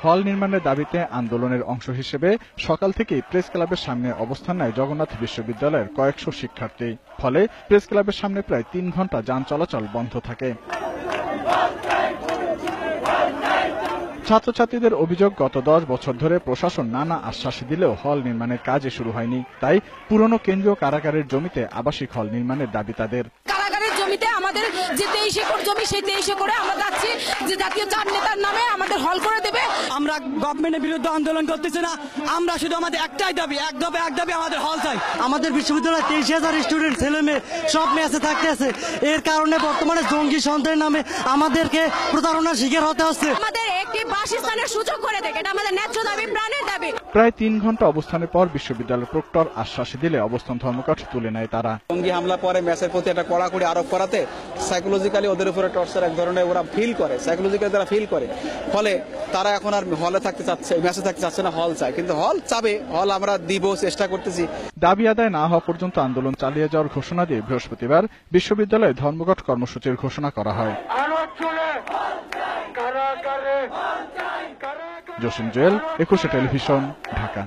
হল নির্মাণের দাবিতে আন্দোলনের অংশ হিসেবে সকাল থেকেই প্রেস ক্লাবের সামনে অবস্থান নেয় জগন্নাথ বিশ্ববিদ্যালয়ের কয়েকশো শিক্ষার্থী। ফলে প্রেস ক্লাবের সামনে প্রায় 3 ঘন্টা যান চলাচল বন্ধ থাকে। ছাত্রছাত্রীদের অভিযোগ, গত 10 বছর ধরে প্রশাসন নানা আশ্বাস দিলেও হল নির্মাণের কাজই শুরু হয়নি। তাই পুরনো কেন্দ্রীয় কারাগারের জমিতে আবাসিক হল নির্মাণের দাবি তাদের। জমিতে আমাদের যে 23 একর জমি, সেই 23 একরে আমরা যাচ্ছি যে জাতীয় 4 নেতার নামে আমাদের হল করে দেবে। আমরা গভর্নমেন্টের বিরুদ্ধে আন্দোলন করতেছি না, আমরা শুধু আমাদের একটাই দাবি, এক দাবি আমাদের হল চাই। আমাদের বিশ্ববিদ্যালয়ে 23,000 স্টুডেন্ট ছেলে মেয়ে সব মেসে থাকতে আছে। এর কারণে বর্তমানে জঙ্গি সন্ত্রাসের নামে আমাদেরকে প্রতারণার শিকার হতে হচ্ছে। আমাদের একটি বাসস্থানের সুযোগ করে দেয়, এটা আমাদের ন্যায্য দাবি, প্রাণের দাবি। প্রায় 3 ঘন্টা অবস্থানের পর বিশ্ববিদ্যালয়ের প্রক্টর আশ্বাস দিলে অবস্থান ধর্মঘট তুলে নেয় তারা। জঙ্গি হামলা পরে মেসের প্রতি একটা কড়াকড়ি আরোপ করাতে সাইকোলজিক্যালি ওদের উপরে টর্চার এক ধরনের ওরা ফিল করে, সাইকোলজিক্যালি তারা ফিল করে। ফলে তারা এখন আর হলে থাকতে চাচ্ছে, মেসে থাকতে চাচ্ছে না, হল চায়। কিন্তু হল চাবে, হল আমরা দিব, চেষ্টা করতেছি। দাবি আদায় না হওয়া পর্যন্ত আন্দোলন চালিয়ে যাওয়ার ঘোষণা দিয়ে বৃহস্পতিবার বিশ্ববিদ্যালয়ে ধর্মঘট কর্মসূচির ঘোষণা করা হয়। জসিম জুয়েল, 21 টেলিভিশন, ঢাকা।